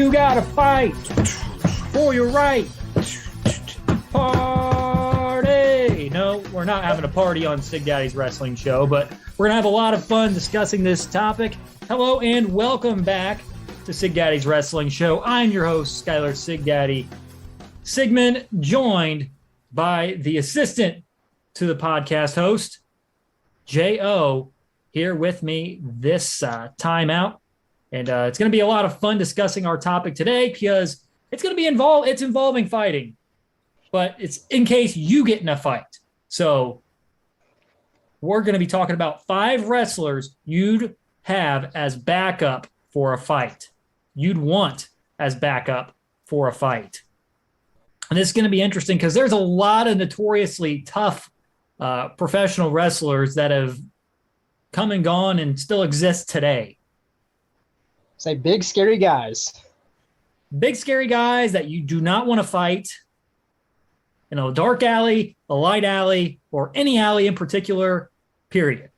You gotta fight for your right. Party! No, we're not having a party on Sigdaddy's wrestling show, but we're gonna have a lot of fun discussing this topic. Hello and welcome back to Sigdaddy's wrestling show. I'm your host, Skylar Sigdaddy Sigmund, joined by the assistant to the podcast host, J.O., here with me this time out. And it's going to be a lot of fun discussing our topic today because it's going to be involving fighting, but it's in case you get in a fight. So we're going to be talking about 5 wrestlers you'd have as backup for a fight. You'd want as backup for a fight. And this is going to be interesting because there's a lot of notoriously tough professional wrestlers that have come and gone and still exist today. Say big, scary guys. Big, scary guys that you do not want to fight in a dark alley, a light alley, or any alley in particular, period.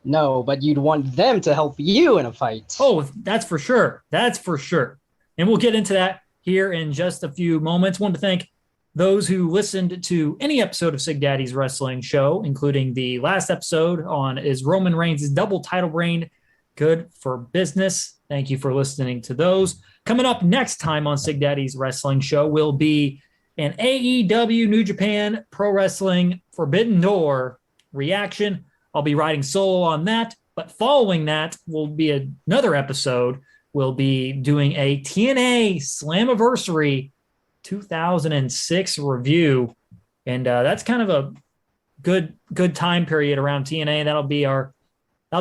No, but you'd want them to help you in a fight. Oh, that's for sure. That's for sure. And we'll get into that here in just a few moments. I want to thank those who listened to any episode of Sigdaddy's wrestling show, including the last episode on Is Roman Reigns' double title reign good for business? Thank you for listening to those. Coming up next time on Sigdaddy's wrestling show will be an AEW New Japan Pro Wrestling Forbidden Door reaction. I'll be riding solo on that, but following that will be another episode. We'll be doing a TNA Slammiversary 2006 review, and that's kind of a good time period around TNA. That'll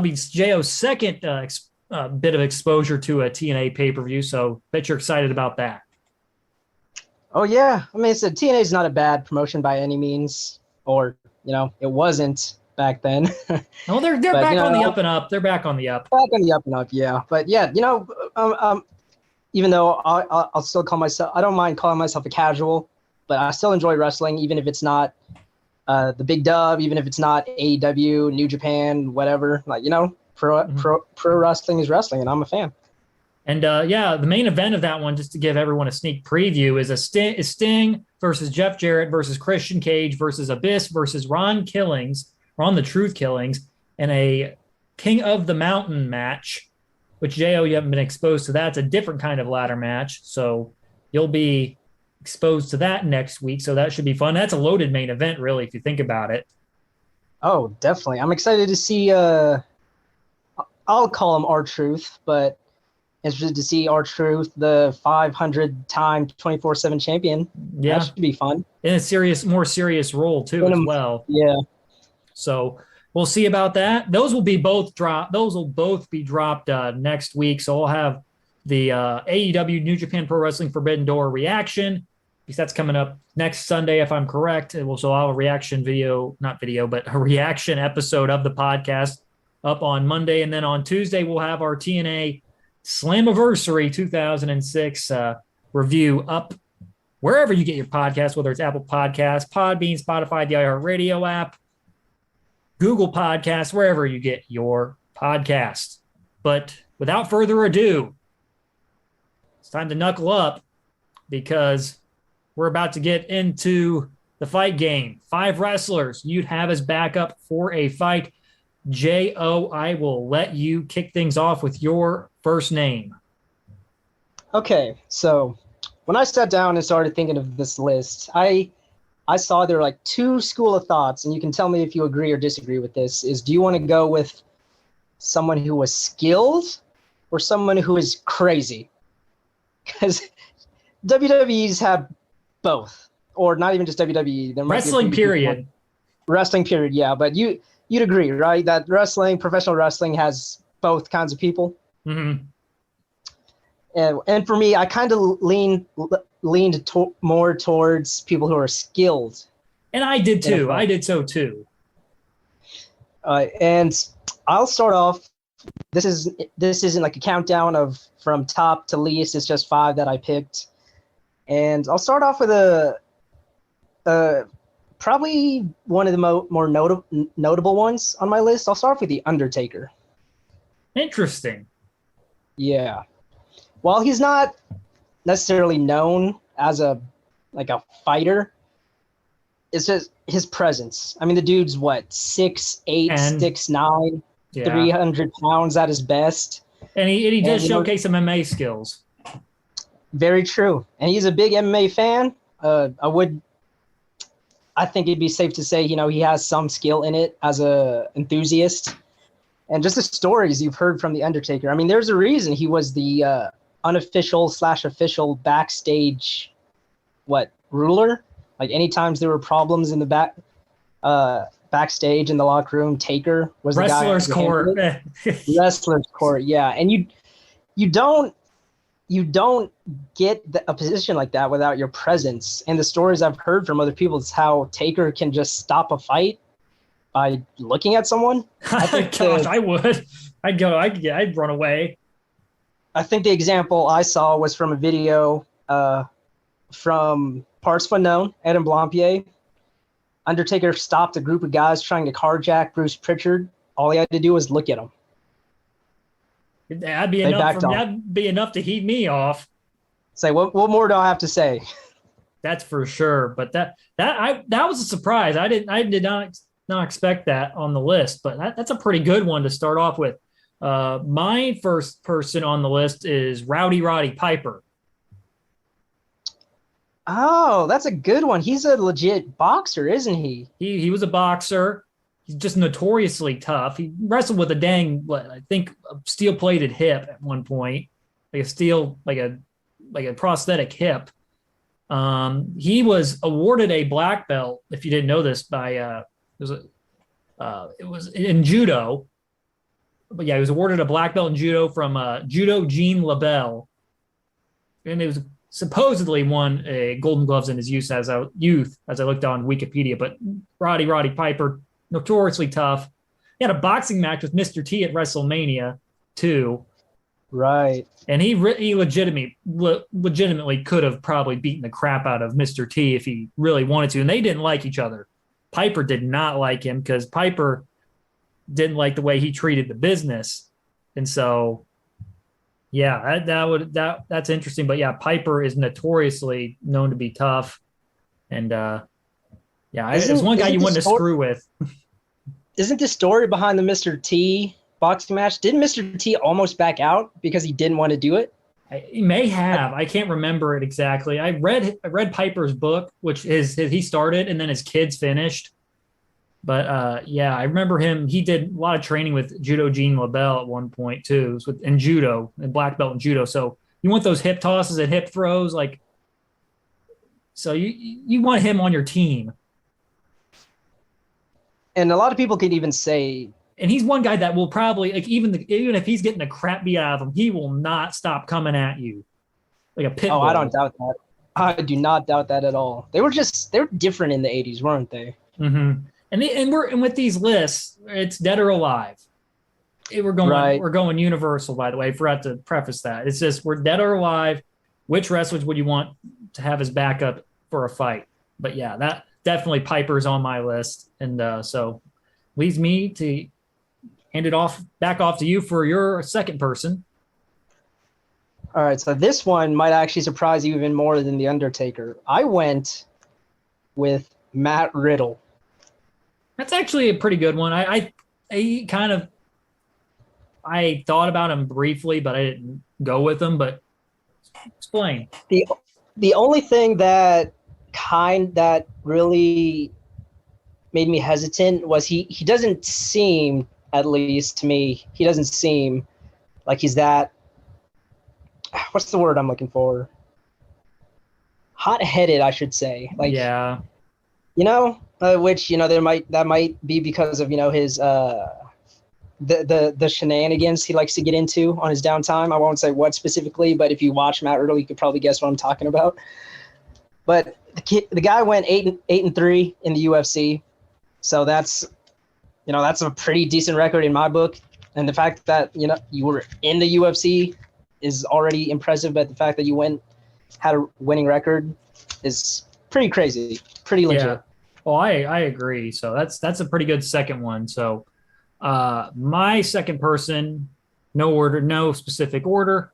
be J.O.'s second bit of exposure to a TNA pay-per-view, so bet you're excited about that. Oh, yeah. I mean, TNA is not a bad promotion by any means, or, it wasn't back then. No, they're but, back on the up and up. They're back on the up. Back on the up and up, yeah. But, yeah, even though I'll still call myself – I don't mind calling myself a casual, but I still enjoy wrestling, even if it's not the big dub, even if it's not AEW, New Japan, whatever. Pro wrestling is wrestling, and I'm a fan. And, the main event of that one, just to give everyone a sneak preview, is Sting versus Jeff Jarrett versus Christian Cage versus Abyss versus Ron the Truth Killings, in a King of the Mountain match, which, J.O., you haven't been exposed to that. It's a different kind of ladder match, so you'll be exposed to that next week, so that should be fun. That's a loaded main event, really, if you think about it. Oh, definitely. I'm excited to see I'll call him R-Truth, but interested to see R-Truth, the 500-time 24/7 champion. Yeah. That should be fun. In a more serious role, too, as well. Yeah. So we'll see about that. Those will both be dropped next week. So we'll have the AEW New Japan Pro Wrestling Forbidden Door reaction, because that's coming up next Sunday, if I'm correct. So I'll have a reaction but a reaction episode of the podcast up on Monday. And then on Tuesday, we'll have our TNA Slammiversary 2006 review up wherever you get your podcast, whether it's Apple Podcasts, Podbean, Spotify, the iHeartRadio app, Google Podcasts, wherever you get your podcast. But without further ado, it's time to knuckle up because we're about to get into the fight game. 5 wrestlers you'd have as backup for a fight. J.O., I will let you kick things off with your first name. Okay, so when I sat down and started thinking of this list, I saw there were like 2 school of thoughts, and you can tell me if you agree or disagree with this, is do you want to go with someone who was skilled or someone who is crazy? Because WWE's have both, or not even just WWE. Wrestling period. Wrestling period, yeah, but you'd agree, right, that professional wrestling has both kinds of people? Mm-hmm. And for me, I kind of leaned more towards people who are skilled. And I did too. I did so too. And I'll start off. This isn't like a countdown of from top to least. It's just 5 that I picked. And I'll start off with probably one of the more notable ones on my list. I'll start off with The Undertaker. Interesting. Yeah. while he's not necessarily known as a fighter, it's just his presence. I mean, the dude's what, 6'8", And 6'9", yeah, 300 pounds at his best. and he does And, showcase some MMA skills. Very true. And he's a big MMA fan. I think it'd be safe to say, he has some skill in it as a enthusiast. And just the stories you've heard from The Undertaker. I mean, there's a reason he was the unofficial/official backstage, ruler? Like, any times there were problems in the backstage in the locker room, Taker was Wrestler's the guy. court. Wrestler's court, yeah. And you don't get a position like that without your presence. And the stories I've heard from other people is how Taker can just stop a fight by looking at someone. I would. I'd run away. I think the example I saw was from a video from Parts Unknown, Adam Blampier. Undertaker stopped a group of guys trying to carjack Bruce Pritchard. All he had to do was look at him. That'd be enough to heat me off. Say, what more do I have to say? That's for sure. But that was a surprise. I did not expect that on the list. But that's a pretty good one to start off with. My first person on the list is Rowdy Roddy Piper. Oh, that's a good one. He's a legit boxer, isn't he? He was a boxer. He's just notoriously tough. He wrestled with a steel-plated hip at one point, like a prosthetic hip. He was awarded a black belt, if you didn't know this, by it was in judo. But yeah, he was awarded a black belt in judo from Judo Jean LaBelle, and it was supposedly won a Golden Gloves in his youth, as I looked on Wikipedia. But Roddy Piper, notoriously tough. He had a boxing match with Mr. T at WrestleMania too. Right. And he legitimately could have probably beaten the crap out of Mr. T if he really wanted to. And they didn't like each other. Piper did not like him because Piper didn't like the way he treated the business. And so, yeah, that's interesting. But yeah, Piper is notoriously known to be tough. And it's one guy you want to screw with. Isn't the story behind the Mr. T boxing match? Didn't Mr. T almost back out because he didn't want to do it? He may have. I can't remember it exactly. I read Piper's book, which he started and then his kids finished. But I remember him. He did a lot of training with Judo Jean LaBelle at one point too, in judo, and black belt in judo. So you want those hip tosses and hip throws, so you want him on your team. And a lot of people could even say, and he's one guy that will probably, even if he's getting the crap beat out of him, he will not stop coming at you like a pit bull. I don't doubt that. I do not doubt that at all. They were different in the 80s, weren't they? Mm-hmm. And with these lists, it's dead or alive. We're going universal, by the way. I forgot to preface that. It's just we're dead or alive. Which wrestlers would you want to have as backup for a fight? But yeah, that definitely Piper's on my list, and so leaves me to hand it back off to you for your second person. All right, so this one might actually surprise you even more than The Undertaker. I went with Matt Riddle. That's actually a pretty good one. I thought about him briefly, but I didn't go with him. But explain. The only thing that really made me hesitant was he doesn't seem, at least to me, he doesn't seem like he's that, what's the word I'm looking for? Hot-headed, I should say. Yeah. Which, that might be because of, his the shenanigans he likes to get into on his downtime. I won't say what specifically, but if you watch Matt Riddle, you could probably guess what I'm talking about. But the guy went 8-3 in the UFC. So that's a pretty decent record in my book. And the fact that, you were in the UFC is already impressive, but the fact that you had a winning record is pretty crazy, pretty legit. Yeah. Well, I agree. So that's a pretty good second one. So my second person, no specific order.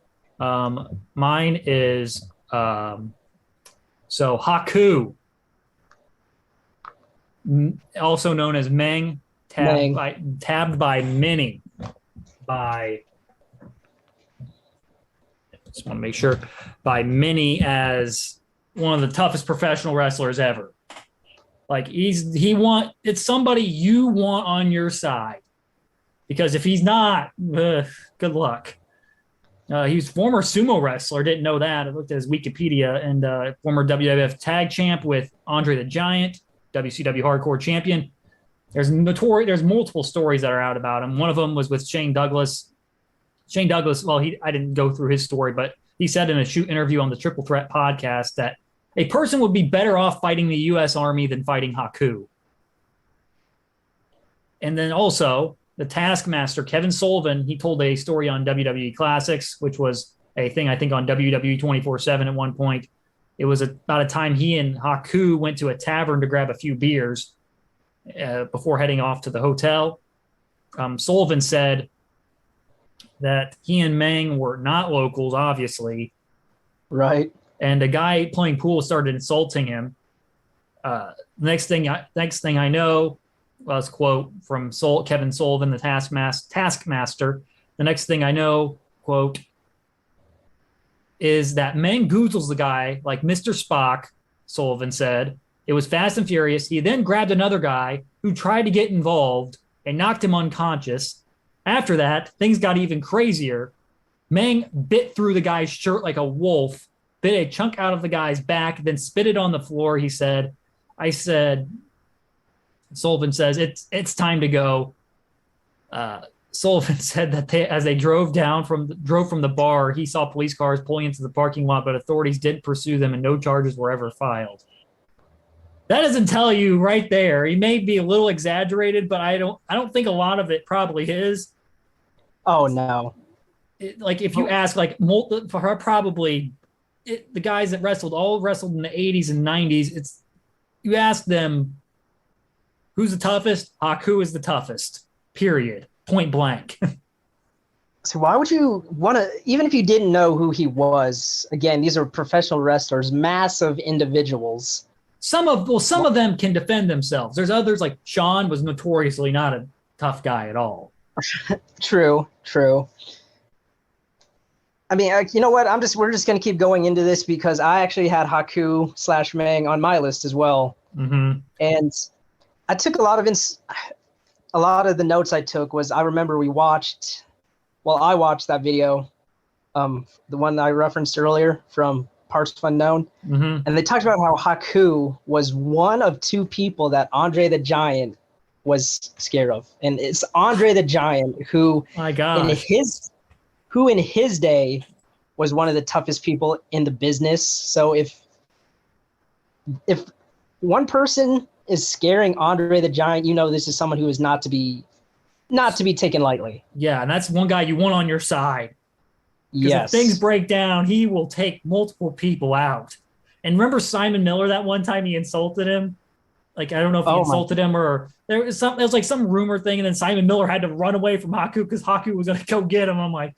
Mine is so Haku, also known as Meng, Meng. tabbed by many by just want to make sure by many as one of the toughest professional wrestlers ever. Like it's somebody you want on your side, because if he's not, good luck. He was former sumo wrestler. Didn't know that. I looked at his Wikipedia, and former WWF tag champ with Andre the Giant, WCW Hardcore Champion. There's multiple stories that are out about him. One of them was with Shane Douglas. Shane Douglas, well, I didn't go through his story, but he said in a shoot interview on the Triple Threat podcast that a person would be better off fighting the U.S. Army than fighting Haku. And then also the Taskmaster, Kevin Sullivan, he told a story on WWE Classics, which was a thing I think on WWE 24/7 at one point. It was about a time he and Haku went to a tavern to grab a few beers before heading off to the hotel. Sullivan said that he and Meng were not locals, obviously. Right. And a guy playing pool started insulting him. Next thing I know, was quote from Kevin Sullivan, the Taskmaster. The next thing I know, quote, is that Meng goozles the guy like Mr. Spock, Sullivan said. It was fast and furious. He then grabbed another guy who tried to get involved and knocked him unconscious. After that, things got even crazier. Meng bit through the guy's shirt like a wolf, bit a chunk out of the guy's back, then spit it on the floor. Sullivan says, it's time to go. Sullivan said that as they drove from the bar, he saw police cars pulling into the parking lot, but authorities did pursue them and no charges were ever filed. That doesn't tell you right there. He may be a little exaggerated, but I don't think a lot of it probably is. Oh no. If you ask probably the guys that wrestled in the 80s and 90s, you ask them who's the toughest? Haku is the toughest. Period. Point blank. So why would you want to, even if you didn't know who he was, again, these are professional wrestlers, massive individuals. Some of them can defend themselves. There's others, like Sean was notoriously not a tough guy at all. True. I mean, you know what? We're just going to keep going into this because I actually had Haku / Meng on my list as well. Mm-hmm. And I took a lot of the notes I took was, I remember I watched that video, the one that I referenced earlier from Parts Unknown. Mm-hmm. And they talked about how Haku was one of two people that Andre the Giant was scared of. And it's Andre the Giant who, in his day, was one of the toughest people in the business. So if one person is scaring Andre the Giant, this is someone who is not to be taken lightly. Yeah, and that's one guy you want on your side. Yes. If things break down, he will take multiple people out. And remember Simon Miller that one time he insulted him? Like, I don't know if he insulted him or there was like some rumor thing, and then Simon Miller had to run away from Haku because Haku was going to go get him. I'm like,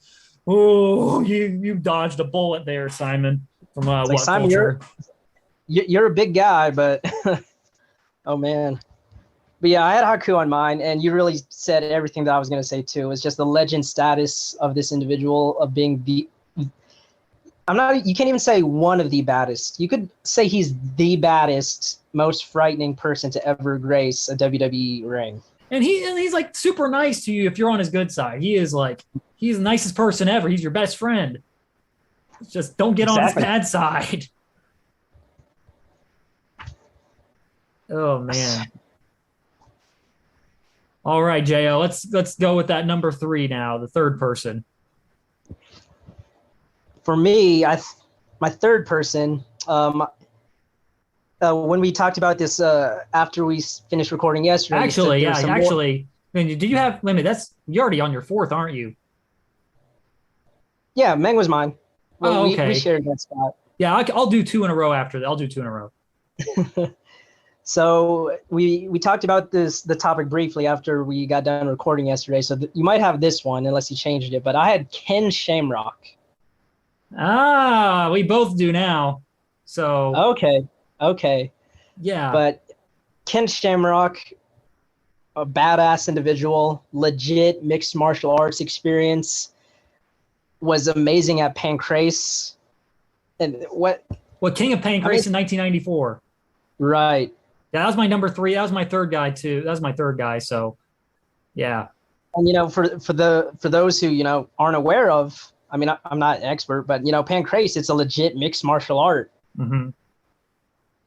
oh, you dodged a bullet there, Simon. From what Simon, culture? You're a big guy, but oh man. But yeah, I had Haku on mine, and you really said everything that I was going to say too. It's just the legend status of this individual of being you can't even say one of the baddest. You could say he's the baddest, most frightening person to ever grace a WWE ring. And he's like super nice to you if you're on his good side. He's the nicest person ever. He's your best friend. Just don't get on his bad side. Oh man. All right, Jo. Let's go with that number 3 now, the third person. For me, my third person, when we talked about this after we finished recording yesterday. Do you have limit? You're already on your fourth, aren't you? Yeah, Meng was mine. Well, okay. We shared that spot. Yeah, I'll do 2 in a row after that. I'll do 2 in a row. So we talked about the topic briefly after we got done recording yesterday. So you might have this one unless you changed it. But I had Ken Shamrock. We both do now. So, Okay, okay. yeah. But Ken Shamrock, a badass individual, legit mixed martial arts experience, was amazing at Pancrase. And What King of I mean, Pancrase in 1994. right. Yeah, that was my number 3. That was my third guy too. That was my third guy. So, yeah. And for those who aren't aware of, I mean, I'm not an expert, but Pancrase, it's a legit mixed martial art. Hmm.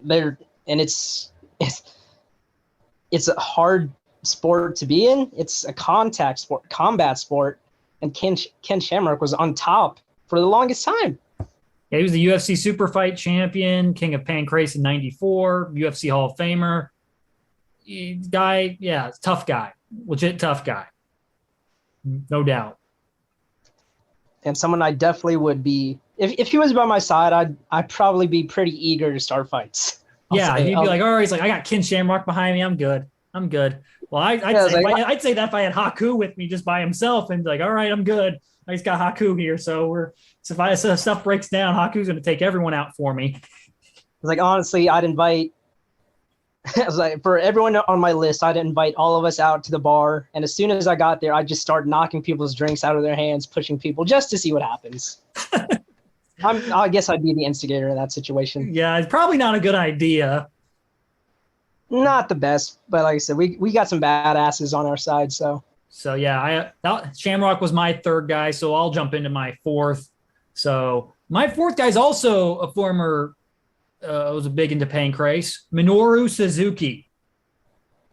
There, and it's a hard sport to be in. It's a contact sport, combat sport, and Ken Shamrock was on top for the longest time. Yeah, he was the UFC Super Fight champion, King of Pancrase in 94, UFC Hall of Famer. Guy, yeah, tough guy. Legit tough guy. No doubt. And someone I definitely would be if he was by my side, I'd probably be pretty eager to start fights. Yeah, he'd be like, all right, he's like, I got Ken Shamrock behind me. I'm good. I'm good. Well, I'd say that if I had Haku with me just by himself and be like, all right, I'm good. I just got Haku here. So if stuff breaks down, Haku's going to take everyone out for me. Like, honestly, I'd invite, I was like, for everyone on my list, I'd invite all of us out to the bar. And as soon as I got there, I'd just start knocking people's drinks out of their hands, pushing people just to see what happens. I guess I'd be the instigator in that situation. Yeah, it's probably not a good idea. Not the best, but like I said, we got some badasses on our side. So yeah, Shamrock was my third guy, so I'll jump into my fourth. So my fourth guy is also a former, was a big into Pancrase, Minoru Suzuki.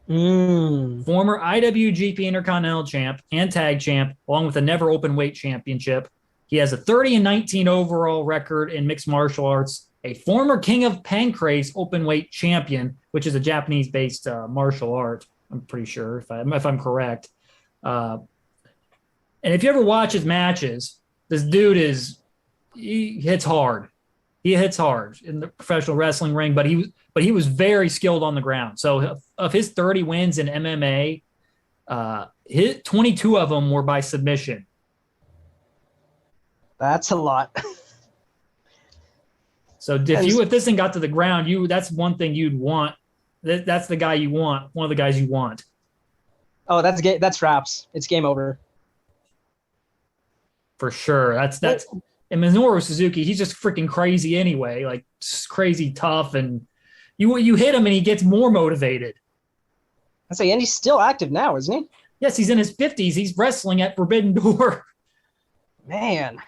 Former IWGP Intercontinental Champ and Tag Champ, along with a never open weight championship. He has a 30-19 overall record in mixed martial arts, a former King of Pancrase open weight champion, which is a Japanese-based martial art, I'm pretty sure, if I'm correct. And if you ever watch his matches, this dude he hits hard. He hits hard in the professional wrestling ring, but he was very skilled on the ground. So of his 30 wins in MMA, 22 of them were by submission. that's a lot. So if this thing got to the ground, that's one thing you'd want. That's the guy you want. One of the guys you want. Oh, that's wraps. It's game over. For sure. That's and Minoru Suzuki, he's just freaking crazy anyway, like crazy tough, and you hit him and he gets more motivated. I say, and he's still active now, isn't he? Yes, he's in his 50s. He's wrestling at Forbidden Door. Man,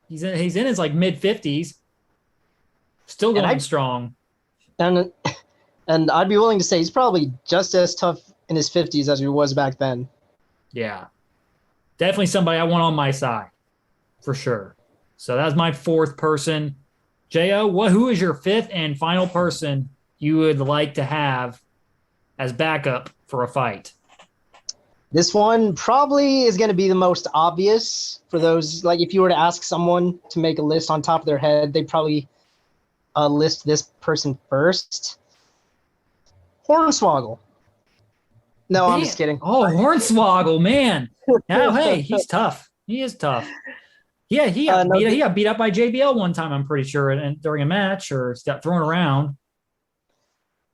he's in his like mid 50s, still going strong. And I'd be willing to say he's probably just as tough in his 50s as he was back then. Yeah, definitely somebody I want on my side, for sure. So that's my fourth person. Jo, who is your fifth and final person you would like to have as backup for a fight? This one probably is going to be the most obvious for those. Like, if you were to ask someone to make a list on top of their head, they'd probably list this person first. Hornswoggle. No, I'm just kidding. Oh, Hornswoggle, man. Oh, hey, he's tough. He is tough. Yeah, he got beat up by JBL one time, I'm pretty sure, and during a match, or got thrown around.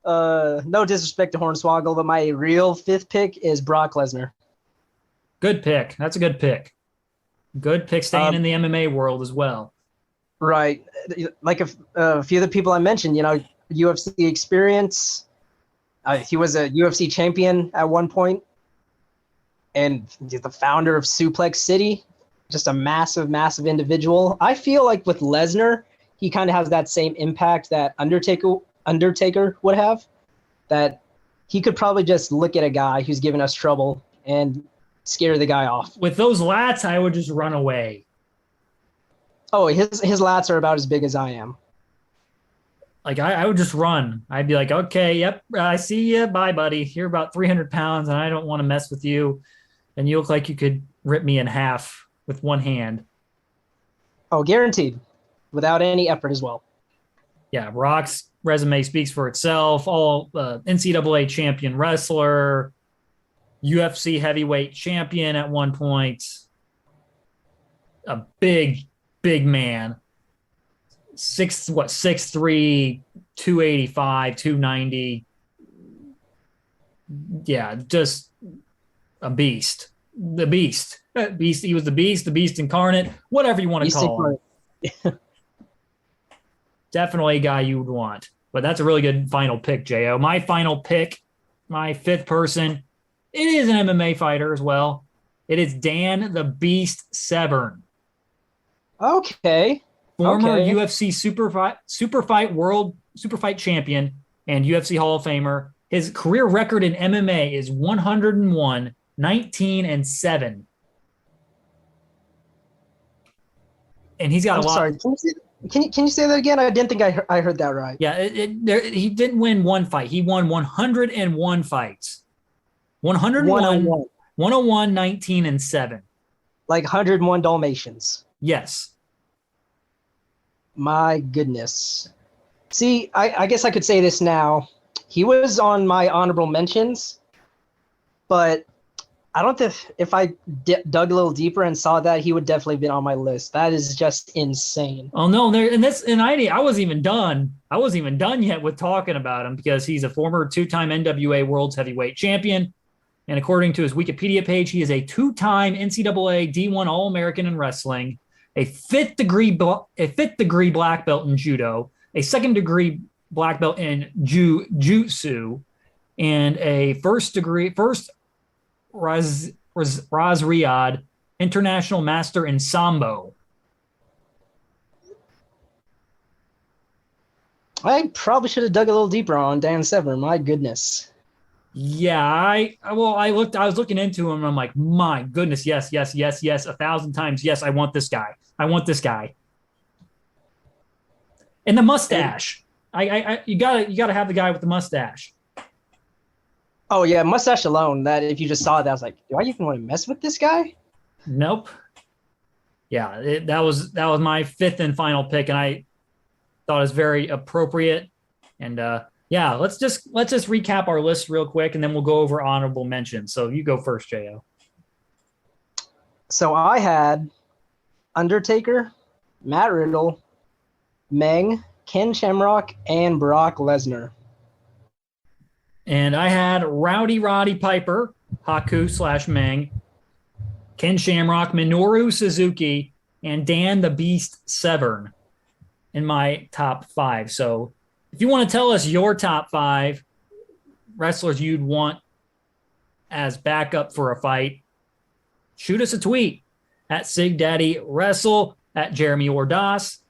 No disrespect to Hornswoggle, but my real fifth pick is Brock Lesnar. Good pick. That's a good pick. Good pick staying in the MMA world as well. Right. Like a few of the people I mentioned, UFC experience. He was a UFC champion at one point, and the founder of Suplex City. Just a massive, massive individual. I feel like with Lesnar, he kind of has that same impact that Undertaker would have, that he could probably just look at a guy who's giving us trouble and scare the guy off. With those lats, I would just run away. Oh, his lats are about as big as I am. Like, I would just run. I'd be like, okay, yep, I see you. Bye, buddy. You're about 300 pounds, and I don't want to mess with you. And you look like you could rip me in half with one hand. Oh, guaranteed. Without any effort as well. Yeah, Brock's resume speaks for itself. All NCAA champion wrestler, UFC heavyweight champion at one point. A big, big man. 6'3", 285, 290. Yeah, just a beast. The beast. Beast. He was the beast incarnate, whatever you want to call him. Definitely a guy you would want. But that's a really good final pick, Jo. My final pick, my fifth person, it is an MMA fighter as well. It is Dan the Beast Severn. Okay. Former UFC Super Fight World Super Fight champion and UFC Hall of Famer. His career record in MMA is 101, 19, and 7. And he's got a lot. Sorry. Can you say that again? I didn't think I heard that right. Yeah, he didn't win one fight. He won 101 fights. 101, 101, 19, and 7. Like 101 Dalmatians. Yes. My goodness. See, I guess I could say this now. He was on my honorable mentions, but I don't think if I dug a little deeper and saw that, he would definitely have been on my list. That is just insane. Oh no, I wasn't even done. I wasn't even done yet with talking about him because he's a former 2-time NWA World's Heavyweight Champion, and according to his Wikipedia page, he is a 2-time NCAA D1 All-American in wrestling, a fifth degree black belt in judo, a second degree black belt in jiu-jitsu, and a first Razriyad international master in sambo. I probably should have dug a little deeper on Dan Severn. My goodness. Yeah, I was looking into him and I'm like, my goodness, yes, 1,000 times. Yes, I want this guy. And the mustache. You gotta have the guy with the mustache. Oh yeah, mustache alone. That if you just saw that, I was like, do I even want to mess with this guy? Nope. Yeah, that was my fifth and final pick, and I thought it was very appropriate. And yeah, let's just recap our list real quick, and then we'll go over honorable mentions. So you go first, Jo. So I had Undertaker, Matt Riddle, Meng, Ken Shamrock, and Brock Lesnar. And I had Rowdy Roddy Piper, Haku/Meng, Ken Shamrock, Minoru Suzuki, and Dan the Beast Severn in my top 5. So if you want to tell us your top 5 wrestlers you'd want as backup for a fight, shoot us a tweet at Sigdaddy Wrestle, at Jeremy Ordas,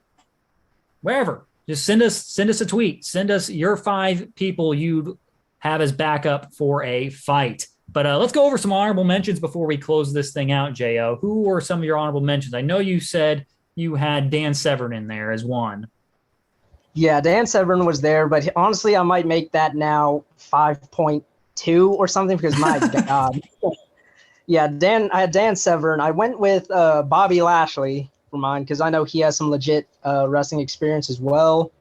wherever. Just send us a tweet. Send us your 5 people you'd have as backup for a fight. But let's go over some honorable mentions before we close this thing out, Jo. Who were some of your honorable mentions? I know you said you had Dan Severn in there as one. Yeah, Dan Severn was there, but honestly, I might make that now 5.2 or something because my God. Yeah, I had Dan Severn. I went with Bobby Lashley for mine because I know he has some legit wrestling experience as well.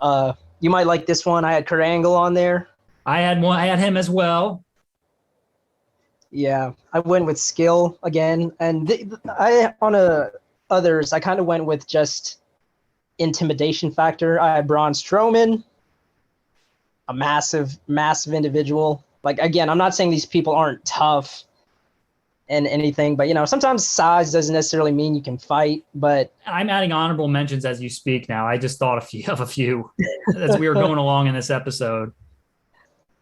You might like this one. I had Kurt Angle on there. I had him as well. Yeah, I went with skill again, and others I kind of went with just intimidation factor. I had Braun Strowman, a massive individual. Like again, I'm not saying these people aren't tough and anything, but sometimes size doesn't necessarily mean you can fight. But I'm adding honorable mentions as you speak now. I just thought of a few as we were going along in this episode.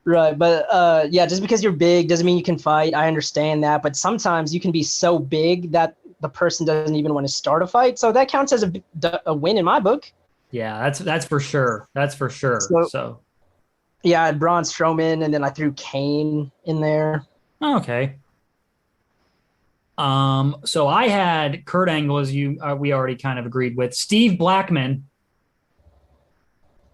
Right, but yeah, just because you're big doesn't mean you can fight. I understand that, but sometimes you can be so big that the person doesn't even want to start a fight. So that counts as a win in my book. Yeah, that's for sure. That's for sure. So yeah, I had Braun Strowman, and then I threw Kane in there. Okay. So I had Kurt Angle, as we already kind of agreed with. Steve Blackman,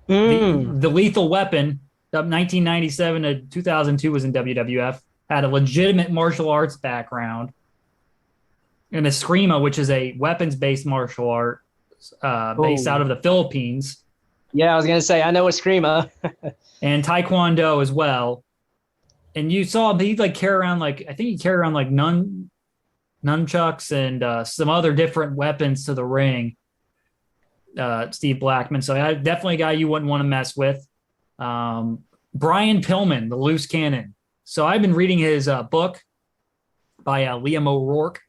the Lethal Weapon, 1997 to 2002 was in WWF, had a legitimate martial arts background. And Eskrima, which is a weapons-based martial art based out of the Philippines. Yeah, I was going to say, I know Eskrima. And Taekwondo as well. And you saw him, he'd carry around nunchucks and some other different weapons to the ring. Steve Blackman. So definitely a guy you wouldn't want to mess with. Brian Pillman, the loose cannon. So I've been reading his book by Liam O'Rourke.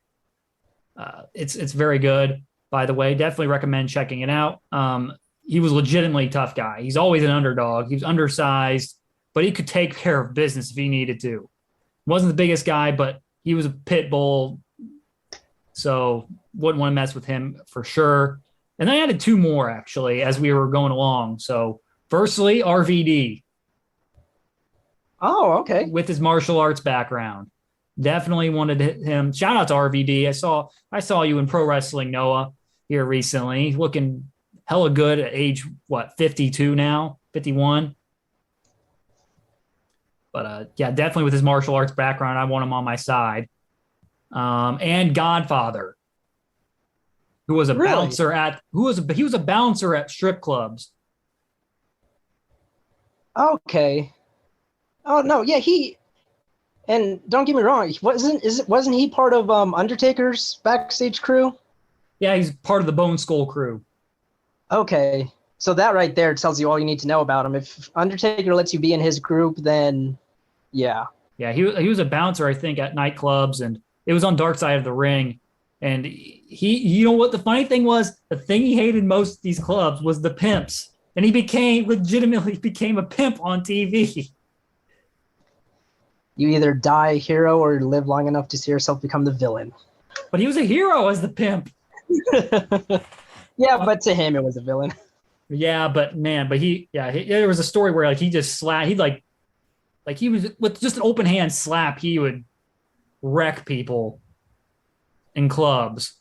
It's very good, by the way. Definitely recommend checking it out. He was legitimately a tough guy. He's always an underdog. He was undersized, but he could take care of business if he needed to. Wasn't the biggest guy, but he was a pit bull. So wouldn't want to mess with him for sure. And I added two more, actually, as we were going along. So firstly, RVD. Oh, okay. With his martial arts background. Definitely wanted him. Shout out to RVD. I saw you in pro wrestling, Noah, here recently. He's looking hella good at age, 52 now, 51. But yeah, definitely with his martial arts background, I want him on my side. And Godfather, who was a bouncer he was a bouncer at strip clubs. Okay. Oh no, yeah, and don't get me wrong, wasn't he part of Undertaker's backstage crew? Yeah, he's part of the Bone Skull crew. Okay. So that right there tells you all you need to know about him. If Undertaker lets you be in his group, then yeah. Yeah, he was a bouncer, I think, at nightclubs, and it was on Dark Side of the Ring. And you know what the funny thing was? The thing he hated most of these clubs was the pimps. And he legitimately became a pimp on TV. You either die a hero or live long enough to see yourself become the villain. But he was a hero as the pimp. Yeah, but to him it was a villain. Yeah, but man, there was a story where he just slapped. He was with just an open hand slap. He would wreck people in clubs.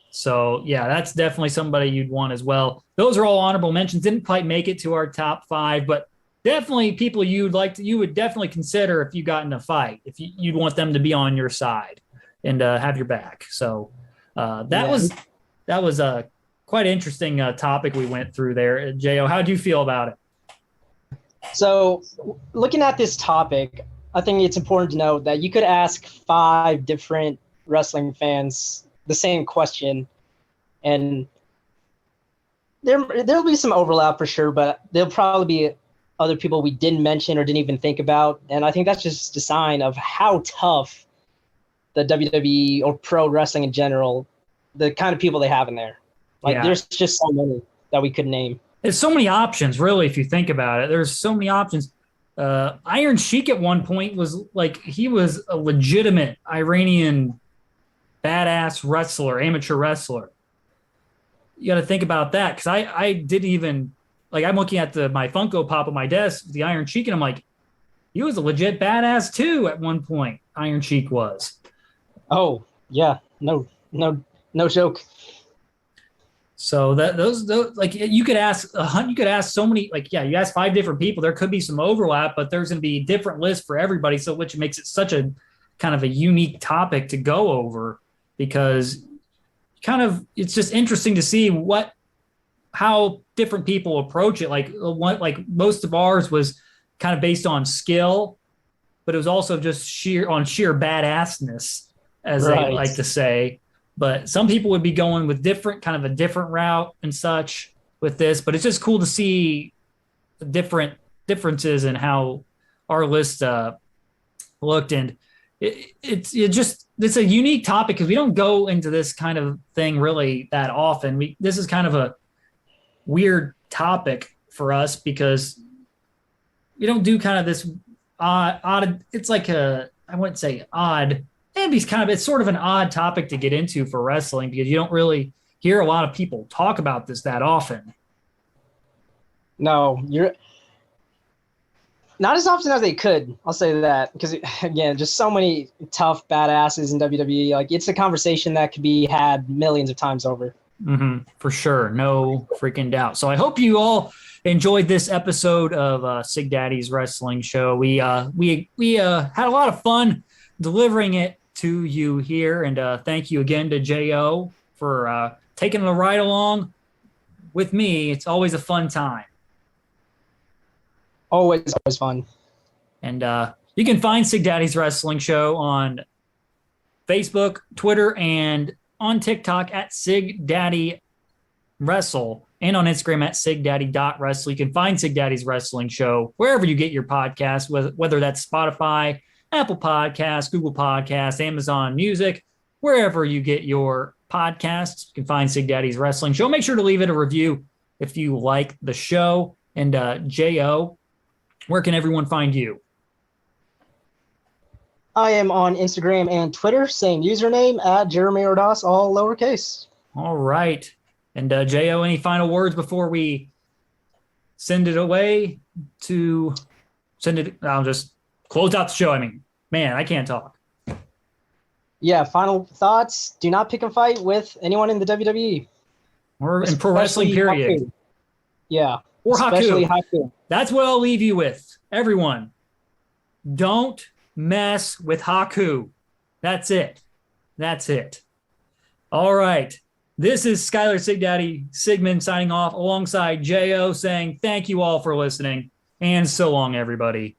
So yeah, that's definitely somebody you'd want as well. Those are all honorable mentions. Didn't quite make it to our top 5, but definitely people you would definitely consider if you got in a fight, if you'd want them to be on your side and have your back. So that was a quite interesting topic we went through there. Jo, how do you feel about it? So looking at this topic, I think it's important to note that you could ask 5 different wrestling fans the same question, and there'll be some overlap for sure, but there'll probably be other people we didn't mention or didn't even think about. And I think that's just a sign of how tough the WWE or pro wrestling in general, the kind of people they have in there. There's just so many that we could name. There's so many options, really, if you think about it. There's so many options. Iron Sheik at one point was he was a legitimate Iranian badass wrestler, amateur wrestler. You got to think about that, because I didn't even I'm looking at my Funko Pop on my desk, the Iron Sheik, and I'm like, he was a legit badass too at one point. Iron Sheik was. Oh yeah, no joke. So those you could ask so many, you ask 5 different people, there could be some overlap, but there's going to be different lists for everybody. So which makes it such a kind of a unique topic to go over, because it's just interesting to see how different people approach it. Most of ours was kind of based on skill, but it was also just sheer badassness, as they like to say. But some people would be going with a different route and such with this. But it's just cool to see the differences in how our list looked. And it's a unique topic, because we don't go into this kind of thing really that often. This is kind of a weird topic for us, because we don't do kind of this odd. It's I wouldn't say odd. It's sort of an odd topic to get into for wrestling, because you don't really hear a lot of people talk about this that often. No, you're not as often as they could. I'll say that, because again, just so many tough badasses in WWE. It's a conversation that could be had millions of times over. Mm-hmm, for sure, no freaking doubt. So I hope you all enjoyed this episode of Sigdaddy's Wrestling Show. We had a lot of fun delivering it to you here, and thank you again to Jo for taking the ride along with me. It's always a fun time. Always fun. And you can find Sigdaddy's Wrestling Show on Facebook, Twitter, and on TikTok at Sigdaddy Wrestle, and on Instagram at sigdaddy.wrestle. You can find Sigdaddy's Wrestling Show wherever you get your podcasts, whether that's Spotify, Apple Podcasts, Google Podcasts, Amazon Music, wherever you get your podcasts. You can find Sigdaddy's Wrestling Show. Make sure to leave it a review if you like the show. And J.O., where can everyone find you? I am on Instagram and Twitter, same username, at Jeremy Ordas, all lowercase. All right. And J.O., any final words before we send it away to send it? I'll just close out the show. I mean, man, I can't talk. Yeah, final thoughts. Do not pick a fight with anyone in the WWE. Or in pro wrestling, period. Haku. Yeah. Or especially Haku. That's what I'll leave you with. Everyone, don't mess with Haku. That's it. That's it. All right. This is Skylar Sigdaddy Sigmund signing off alongside J.O. saying thank you all for listening. And so long, everybody.